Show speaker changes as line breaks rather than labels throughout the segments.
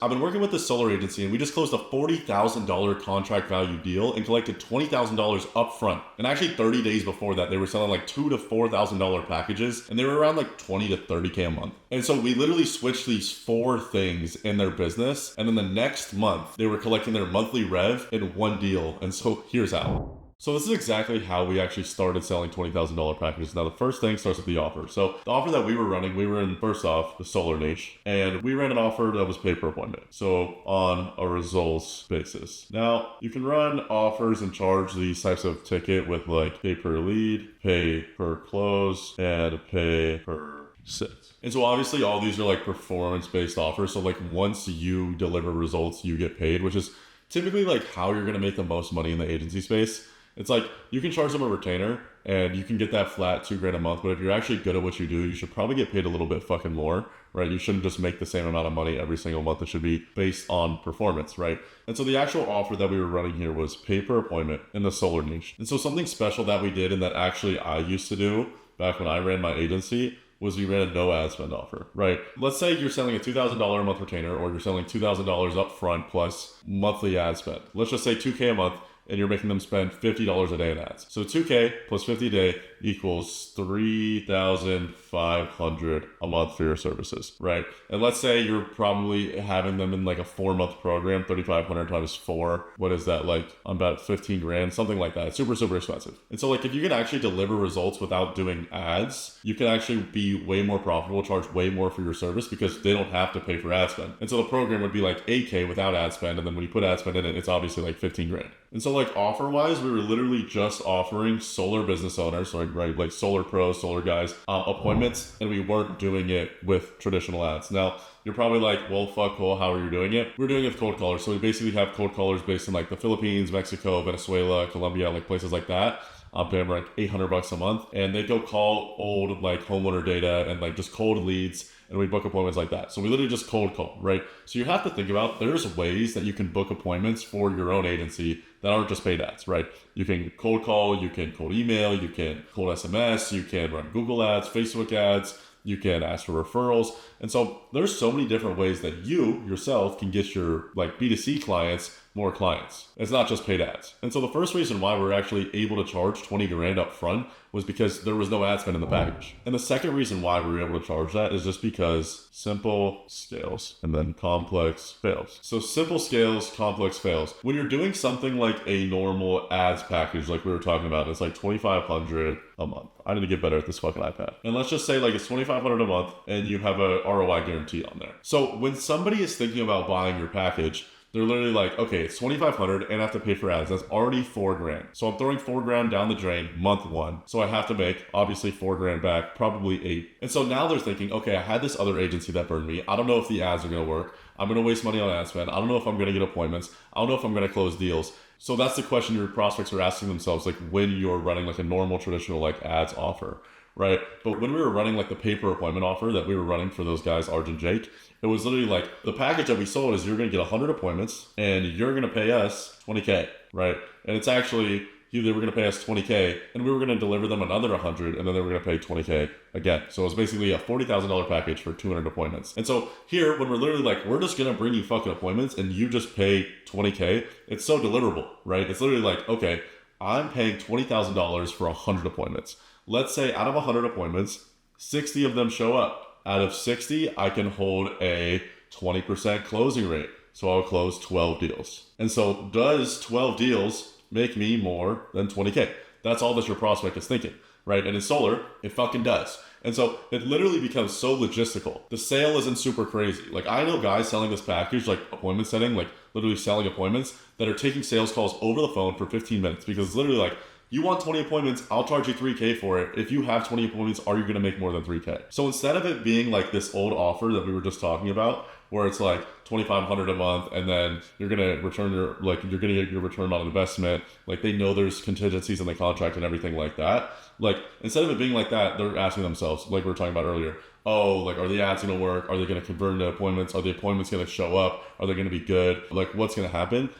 I've been working with this solar agency and we just closed a $40,000 contract value deal and collected $20,000 upfront. And actually 30 days before that, they were selling like $2,000 to $4,000 packages and they were around like 20 to 30K a month. And so we literally switched these 4 things in their business. And then the next month, they were collecting their monthly rev in one deal. And so here's how. So this is exactly how we actually started selling $20,000 packages. Now the first thing starts with the offer. So the offer that we were running, we were in first off the solar niche and we ran an offer that was pay per appointment. So on a results basis. Now you can run offers and charge these types of ticket with like pay per lead, pay per close, and pay per sit. And so obviously all these are like performance based offers. So like once you deliver results, you get paid, which is typically like how you're going to make the most money in the agency space. It's like you can charge them a retainer and you can get that flat $2,000 a month. But if you're actually good at what you do, you should probably get paid a little bit fucking more, right? You shouldn't just make the same amount of money every single month. It should be based on performance, right? And so the actual offer that we were running here was pay per appointment in the solar niche. And so something special that we did and that actually I used to do back when I ran my agency was we ran a no ad spend offer, right? Let's say you're selling a $2,000 a month retainer or you're selling $2,000 up front plus monthly ad spend. Let's just say $2,000 a month. And you're making them spend $50 a day in ads. So $2,000 plus $50 a day equals $3,500 a month for your services, right? And let's say you're probably having them in like a 4-month program, 3,500 times 4. What is that, like about $15,000, something like that. It's super, super expensive. And so like if you can actually deliver results without doing ads, you can actually be way more profitable, charge way more for your service because they don't have to pay for ad spend. And so the program would be like $8,000 without ad spend. And then when you put ad spend in it, it's obviously like $15,000. And so like offer wise, we were literally just offering solar business owners, right, like solar pros, solar guys, appointments, and we weren't doing it with traditional ads. Now, you're probably like, well, fuck, Cole, how are you doing it? We're doing it with cold callers. So we basically have cold callers based in like the Philippines, Mexico, Venezuela, Colombia, like places like that. I'm paying like $800 a month, and they go call old like homeowner data and like just cold leads, and we book appointments like that. So we literally just cold call, right? So you have to think about there's ways that you can book appointments for your own agency that aren't just paid ads, right? You can cold call, you can cold email, you can cold SMS, you can run Google ads, Facebook ads, you can ask for referrals. And so there's so many different ways that you yourself can get your like B2C clients more clients. It's not just paid ads. And so the first reason why we're actually able to charge $20,000 up front was because there was no ad spend in the package. And the second reason why we were able to charge that is just because simple scales and then complex fails. So simple scales, complex fails. When you're doing something like a normal ads package, like we were talking about, it's like $2,500 a month. I need to get better at this fucking iPad. And let's just say like it's $2,500 a month and you have a ROI guarantee on there. So when somebody is thinking about buying your package, they're literally like, okay, it's $2,500 and I have to pay for ads. That's already $4,000. So I'm throwing $4,000 down the drain month 1. So I have to make obviously $4,000 back, probably 8. And so now they're thinking, okay, I had this other agency that burned me. I don't know if the ads are going to work. I'm going to waste money on ad spend. I don't know if I'm going to get appointments. I don't know if I'm going to close deals. So that's the question your prospects are asking themselves, like when you're running like a normal traditional like ads offer, right? But when we were running like the pay per appointment offer that we were running for those guys, Arj and Jake, it was literally like the package that we sold is you're going to get 100 appointments and you're going to pay us $20,000, right? And it's actually, they were going to pay us $20,000 and we were going to deliver them another 100 and then they were going to pay $20,000 again. So it was basically a $40,000 package for 200 appointments. And so here, when we're literally like, we're just going to bring you fucking appointments and you just pay $20,000, it's so deliverable, right? It's literally like, okay, I'm paying $20,000 for 100 appointments. Let's say out of 100 appointments, 60 of them show up. Out of 60, I can hold a 20% closing rate. So I'll close 12 deals. And so does 12 deals make me more than $20,000? That's all that your prospect is thinking, right? And in solar, it fucking does. And so it literally becomes so logistical. The sale isn't super crazy. Like I know guys selling this package, like appointment setting, like literally selling appointments that are taking sales calls over the phone for 15 minutes because it's literally like, you want 20 appointments, I'll charge you $3,000 for it. If you have 20 appointments, are you going to make more than $3,000? So instead of it being like this old offer that we were just talking about, where it's like $2,500 a month and then you're going to return your, like you're going to get your return on investment. Like they know there's contingencies in the contract and everything like that. Like instead of it being like that, they're asking themselves, like we were talking about earlier, oh, like are the ads going to work? Are they going to convert into appointments? Are the appointments going to show up? Are they going to be good? Like what's going to happen?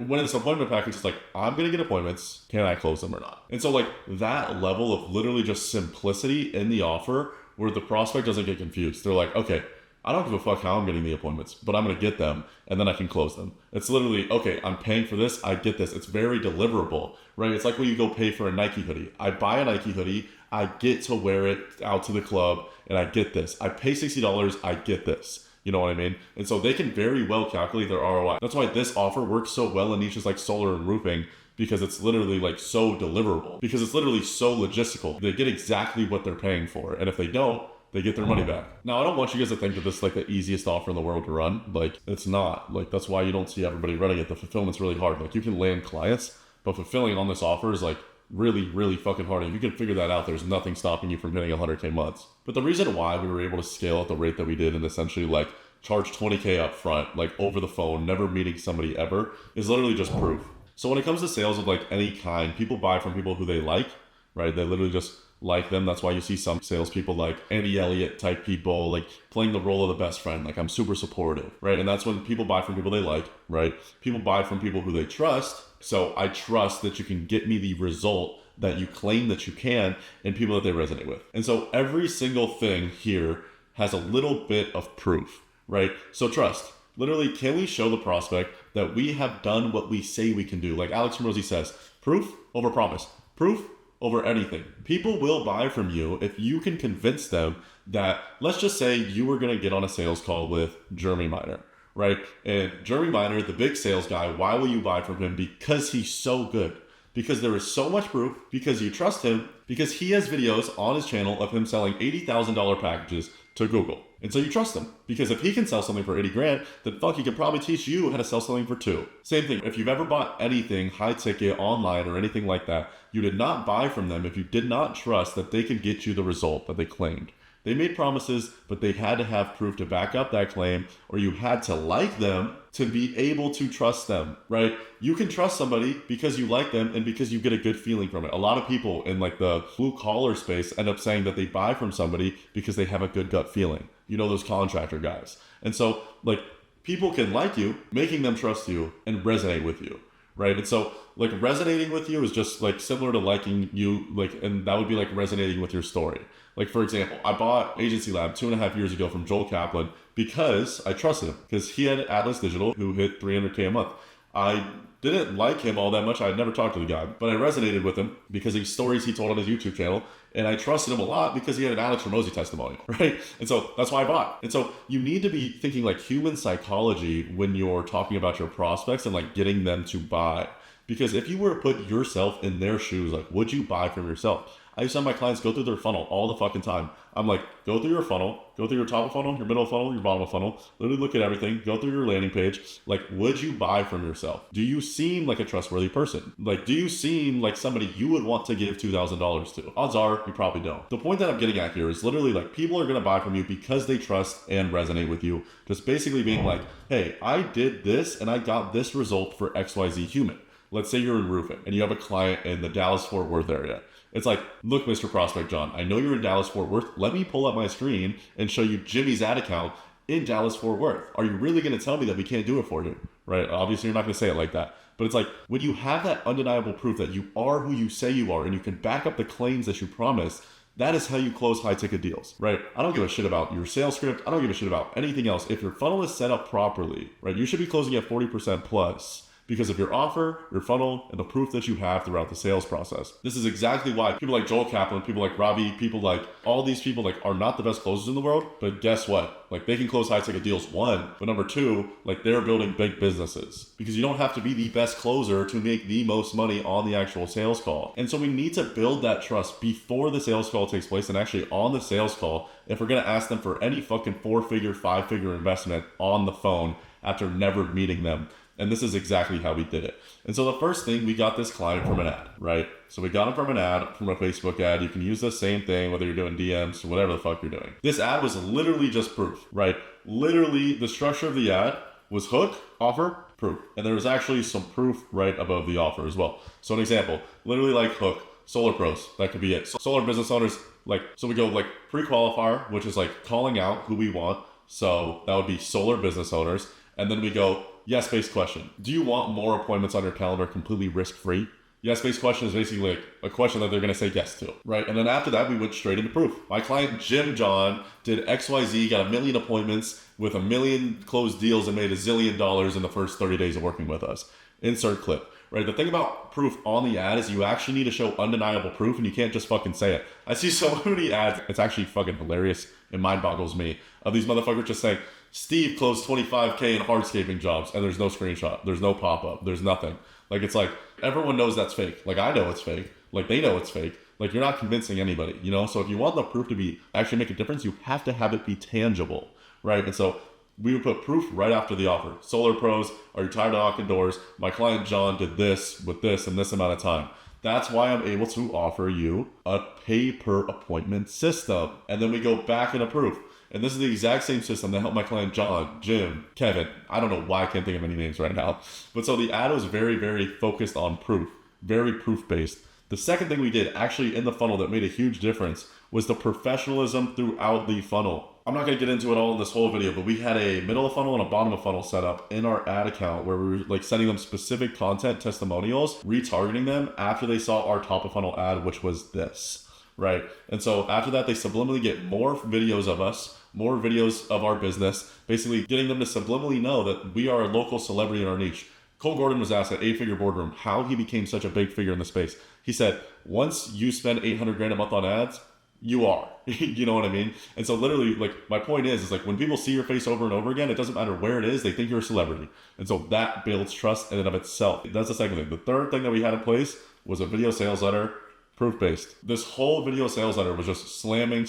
When it's appointment package, it's like, I'm going to get appointments. Can I close them or not? And so like that level of literally just simplicity in the offer where the prospect doesn't get confused. They're like, okay, I don't give a fuck how I'm getting the appointments, but I'm going to get them and then I can close them. It's literally, okay, I'm paying for this, I get this. It's very deliverable, right? It's like when you go pay for a Nike hoodie. I buy a Nike hoodie, I get to wear it out to the club, and I get this. I pay $60, I get this. You know what I mean? And so they can very well calculate their ROI. That's why this offer works so well in niches like solar and roofing, because it's literally like so deliverable, because it's literally so logistical. They get exactly what they're paying for. And if they don't, they get their money back. Now, I don't want you guys to think that this is like the easiest offer in the world to run. Like, it's not. Like, that's why you don't see everybody running it. The fulfillment's really hard. Like, you can land clients, but fulfilling on this offer is like really, really fucking hard. And if you can figure that out, there's nothing stopping you from hitting 100K months. But the reason why we were able to scale at the rate that we did and essentially like charge 20K up front, like over the phone, never meeting somebody ever, is literally just proof. So when it comes to sales of like any kind, people buy from people who they like, right? They literally just like them. That's why you see some salespeople like Andy Elliott type people, like playing the role of the best friend. Like, I'm super supportive, right? And that's when people buy from people they like, right? People buy from people who they trust. So I trust that you can get me the result that you claim that you can, and people that they resonate with. And so every single thing here has a little bit of proof, right? So trust. Literally, can we show the prospect that we have done what we say we can do? Like Alex Morosi says, proof over promise. Proof over anything. People will buy from you if you can convince them that, let's just say you were going to get on a sales call with Jeremy Miner, right? And Jeremy Miner, the big sales guy, why will you buy from him? Because he's so good. Because there is so much proof, because you trust him, because he has videos on his channel of him selling $80,000 packages to Google. And so you trust him, because if he can sell something for 80 grand, then fuck, he can probably teach you how to sell something for 2. Same thing. If you've ever bought anything high ticket online or anything like that, you did not buy from them if you did not trust that they could get you the result that they claimed. They made promises, but they had to have proof to back up that claim, or you had to like them to be able to trust them, right? You can trust somebody because you like them and because you get a good feeling from it. A lot of people in like the blue collar space end up saying that they buy from somebody because they have a good gut feeling. You know, those contractor guys. And so like people can like you, making them trust you and resonate with you, right? And so like resonating with you is just like similar to liking you, like, and that would be like resonating with your story. Like, for example, I bought Agency Lab 2.5 years ago from Joel Kaplan because I trusted him, because he had Atlas Digital who hit 300K a month. I didn't like him all that much. I had never talked to the guy, but I resonated with him because of stories he told on his YouTube channel. And I trusted him a lot because he had an Alex Ramosi testimonial, right? And so that's why I bought. And so you need to be thinking like human psychology when you're talking about your prospects and like getting them to buy. Because if you were to put yourself in their shoes, like, would you buy from yourself? I used to have my clients go through their funnel all the fucking time. I'm like, go through your funnel, go through your top of funnel, your middle of funnel, your bottom of funnel, literally look at everything, go through your landing page. Like, would you buy from yourself? Do you seem like a trustworthy person? Like, do you seem like somebody you would want to give $2,000 to? Odds are you probably don't. The point that I'm getting at here is literally like people are going to buy from you because they trust and resonate with you. Just basically being like, hey, I did this and I got this result for XYZ human. Let's say you're in roofing and you have a client in the Dallas-Fort Worth area. It's like, look, Mr. Prospect John, I know you're in Dallas-Fort Worth. Let me pull up my screen and show you Jimmy's ad account in Dallas-Fort Worth. Are you really going to tell me that we can't do it for you? Right? Obviously, you're not going to say it like that. But it's like, when you have that undeniable proof that you are who you say you are and you can back up the claims that you promise, that is how you close high ticket deals, right? I don't give a shit about your sales script. I don't give a shit about anything else. If your funnel is set up properly, right, you should be closing at 40% plus. Because of your offer, your funnel, and the proof that you have throughout the sales process. This is exactly why people like Joel Kaplan, people like Ravi, people like all these people like are not the best closers in the world. But guess what? Like they can close high ticket deals, one. But number two, like they're building big businesses. Because you don't have to be the best closer to make the most money on the actual sales call. And so we need to build that trust before the sales call takes place and actually on the sales call if we're going to ask them for any fucking 4-figure, 5-figure investment on the phone after never meeting them. And this is exactly how we did it. And so the first thing, we got this client from an ad, right? So we got him from an ad, from a Facebook ad. You can use the same thing, whether you're doing DMs or whatever the fuck you're doing. This ad was literally just proof, right? Literally, the structure of the ad was hook, offer, proof. And there was actually some proof right above the offer as well. So an example, literally like hook, solar pros, that could be it. Solar business owners, like, so we go like pre-qualifier, which is like calling out who we want. So that would be solar business owners. And then we go, yes-based question. Do you want more appointments on your calendar completely risk-free? Yes-based question is basically like a question that they're going to say yes to, right? And then after that, we went straight into proof. My client, Jim John, did XYZ, got 1 million appointments with 1 million closed deals and made $1 zillion in the first 30 days of working with us. Insert clip, right? The thing about proof on the ad is you actually need to show undeniable proof, and you can't just fucking say it. I see so many ads. It's actually fucking hilarious. It mind boggles me of these motherfuckers just saying, Steve closed 25K in hardscaping jobs, and there's no screenshot. There's no pop-up. There's nothing. Like, it's like, everyone knows that's fake. Like, I know it's fake. Like, they know it's fake. Like, you're not convincing anybody, you know? So if you want the proof to be actually make a difference, you have to have it be tangible, right? And so we would put proof right after the offer. Solar pros, are you tired of knocking doors? My client John did this with this in this amount of time. That's why I'm able to offer you a pay per appointment system. And then we go back into proof. And this is the exact same system that helped my client John, Jim, Kevin. I don't know why I can't think of any names right now. But so the ad was very, very focused on proof, very proof-based. The second thing we did actually in the funnel that made a huge difference was the professionalism throughout the funnel. I'm not going to get into it all in this whole video, but we had a middle of funnel and a bottom of funnel set up in our ad account where we were like sending them specific content testimonials, retargeting them after they saw our top of funnel ad, which was this, right? And so after that, they subliminally get more videos of us, more videos of our business, basically getting them to subliminally know that we are a local celebrity in our niche. Cole Gordon was asked at 8-Figure Boardroom how he became such a big figure in the space. He said, once you spend 800 grand a month on ads, you are, you know what I mean? And so literally, like, my point is like when people see your face over and over again, it doesn't matter where it is, they think you're a celebrity. And so that builds trust in and of itself. That's the second thing. The third thing that we had in place was a video sales letter, proof-based. This whole video sales letter was just slamming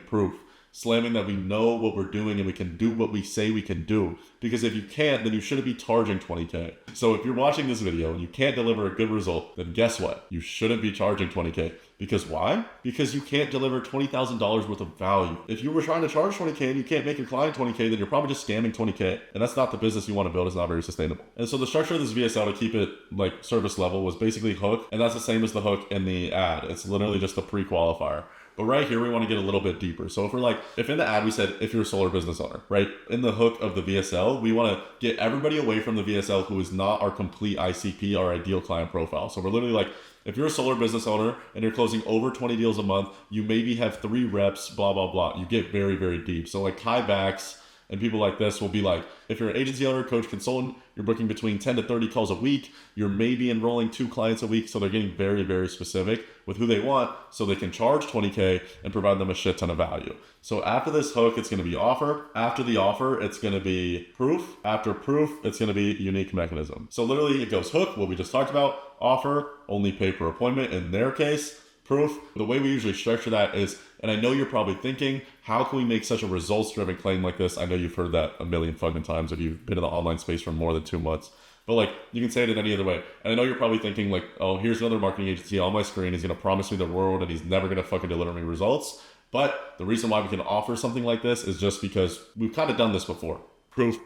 proof. Slamming that we know what we're doing and we can do what we say we can do. Because if you can't, then you shouldn't be charging 20K. So if you're watching this video and you can't deliver a good result, then guess what? You shouldn't be charging 20K. Because why? Because you can't deliver $20,000 worth of value. If you were trying to charge 20K and you can't make your client 20K, then you're probably just scamming 20K. And that's not the business you want to build. It's not very sustainable. And so the structure of this VSL to keep it like service level was basically hook. And that's the same as the hook in the ad. It's literally just a pre-qualifier. But right here, we want to get a little bit deeper. So if in the ad we said, if you're a solar business owner, right? In the hook of the VSL, we want to get everybody away from the VSL who is not our complete ICP, our ideal client profile. So we're literally like, if you're a solar business owner and you're closing over 20 deals a month, you maybe have 3 reps, blah, blah, blah. You get very, very deep. So like Kai Bax and people like this will be like, if you're an agency owner, coach, consultant, you're booking between 10 to 30 calls a week. You're maybe enrolling 2 clients a week. So they're getting very, very specific with who they want so they can charge 20K and provide them a shit ton of value. So after this hook, it's going to be offer. After the offer, it's going to be proof. After proof, it's going to be unique mechanism. So literally it goes hook, what we just talked about, offer, only pay per appointment in their case, proof. The way we usually structure that is, and I know you're probably thinking, how can we make such a results-driven claim like this? I know you've heard that a million fucking times if you've been in the online space for more than 2 months. But like, you can say it in any other way. And I know you're probably thinking like, oh, here's another marketing agency on my screen. He's going to promise me the world and he's never going to fucking deliver me results. But the reason why we can offer something like this is just because we've kind of done this before. Proof.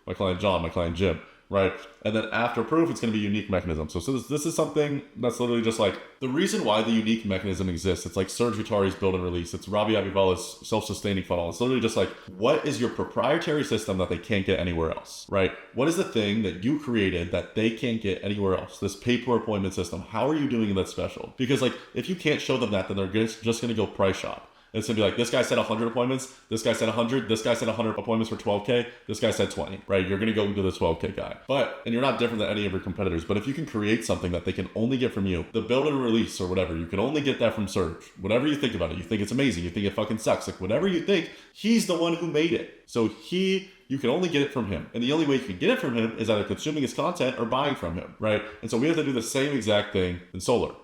My client John, my client Jim, right? And then after proof, it's going to be unique mechanism. So this is something that's literally just like the reason why the unique mechanism exists. It's like Serge Vitari's build and release. It's Robbie Avivala's self-sustaining funnel. It's literally just like, what is your proprietary system that they can't get anywhere else, right? What is the thing that you created that they can't get anywhere else? This pay per appointment system. How are you doing that special? Because like, if you can't show them that, then they're just going to go price shop. It's going to be like, this guy said 100 appointments, this guy said 100, this guy said 100 appointments for 12K, this guy said 20, right? You're going to go to the 12K guy. And you're not different than any of your competitors, but if you can create something that they can only get from you, the build and release or whatever, you can only get that from Serge. Whatever you think about it, you think it's amazing, you think it fucking sucks, like whatever you think, he's the one who made it. So you can only get it from him. And the only way you can get it from him is either consuming his content or buying from him, right? And so we have to do the same exact thing in solar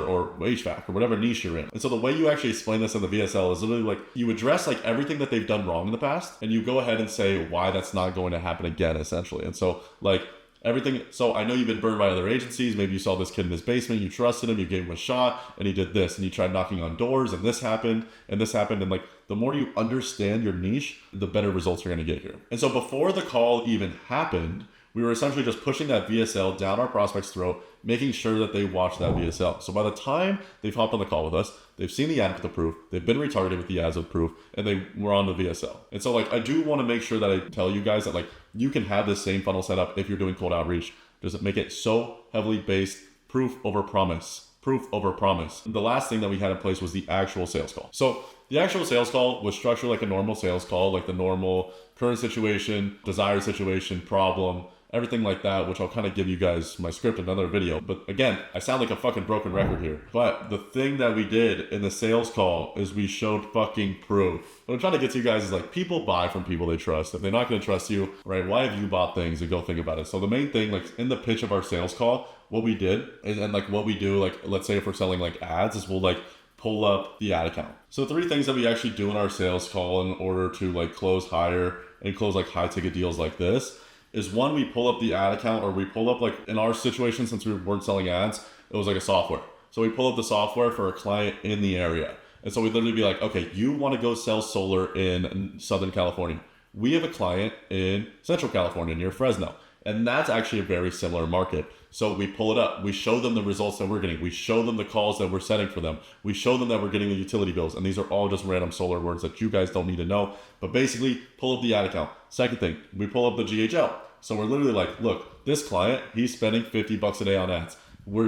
or HVAC or whatever niche you're in. And so the way you actually explain this in the VSL is literally like, you address like everything that they've done wrong in the past and you go ahead and say why that's not going to happen again, essentially. And so like, everything. So I know you've been burned by other agencies. Maybe you saw this kid in his basement, you trusted him, you gave him a shot, and he did this, and you tried knocking on doors, and this happened, and this happened. And like, the more you understand your niche, the better results you're going to get here. And so before the call even happened, we were essentially just pushing that VSL down our prospect's throat, making sure that they watch that VSL. So by the time they've hopped on the call with us, they've seen the ad with the proof, they've been retargeted with the ads with proof, and they were on the VSL. And so like, I do want to make sure that I tell you guys that like, you can have this same funnel set up if you're doing cold outreach. Just make it so heavily based proof over promise. Proof over promise. The last thing that we had in place was the actual sales call. So the actual sales call was structured like a normal sales call, like the normal current situation, desired situation, problem, everything like that, which I'll kind of give you guys my script in another video. But again, I sound like a fucking broken record here. But the thing that we did in the sales call is we showed fucking proof. What I'm trying to get to you guys is like, people buy from people they trust. If they're not going to trust you, right, why have you bought things? And go think about it. So the main thing, like in the pitch of our sales call, what we did and like what we do, like let's say if we're selling like ads, is we'll like pull up the ad account. So 3 things that we actually do in our sales call in order to like close higher and close like high ticket deals like this is, 1, we pull up the ad account, or we pull up, like in our situation, since we weren't selling ads, it was like a software. So we pull up the software for a client in the area. And so we literally be like, okay, you want to go sell solar in Southern California. We have a client in Central California near Fresno. And that's actually a very similar market. So we pull it up. We show them the results that we're getting. We show them the calls that we're setting for them. We show them that we're getting the utility bills. And these are all just random solar words that you guys don't need to know. But basically, pull up the ad account. Second thing, we pull up the GHL. So we're literally like, look, this client, he's spending $50 a day on ads.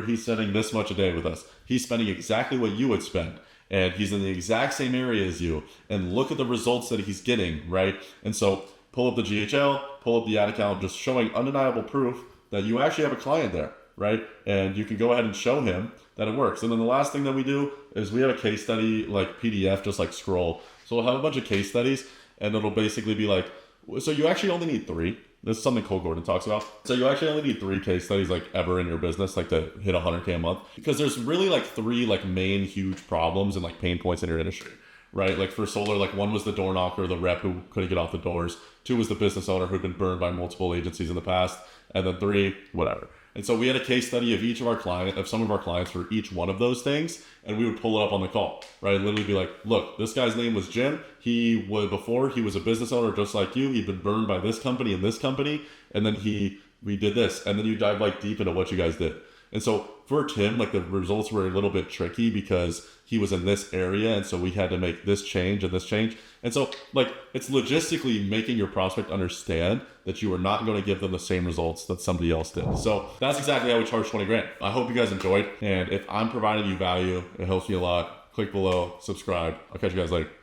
He's spending this much a day with us. He's spending exactly what you would spend. And he's in the exact same area as you. And look at the results that he's getting, right? And so pull up the GHL, pull up the ad account, just showing undeniable proof that you actually have a client there, right? And you can go ahead and show him that it works. And then the last thing that we do is we have a case study like PDF, just like scroll. So we'll have a bunch of case studies, and it'll basically be like, so you actually only need 3. This is something Cole Gordon talks about. So you actually only need 3 case studies like ever in your business, like to hit 100K a month. Because there's really like 3 like main huge problems and like pain points in your industry, right? Like for solar, like 1 was the door knocker, the rep who couldn't get off the doors. 2 was the business owner who'd been burned by multiple agencies in the past. And then 3, whatever. And so we had a case study of each of our clients, of some of our clients for each one of those things. And we would pull it up on the call, right? Literally be like, look, this guy's name was Jim. Before he was a business owner just like you. He'd been burned by this company and this company. And then we did this. And then you dive like deep into what you guys did. And so for Tim, like the results were a little bit tricky because he was in this area. And so we had to make this change and this change. And so like it's logistically making your prospect understand that you are not going to give them the same results that somebody else did. So that's exactly how we charge 20 grand. I hope you guys enjoyed. And if I'm providing you value, it helps me a lot. Click below, subscribe. I'll catch you guys later.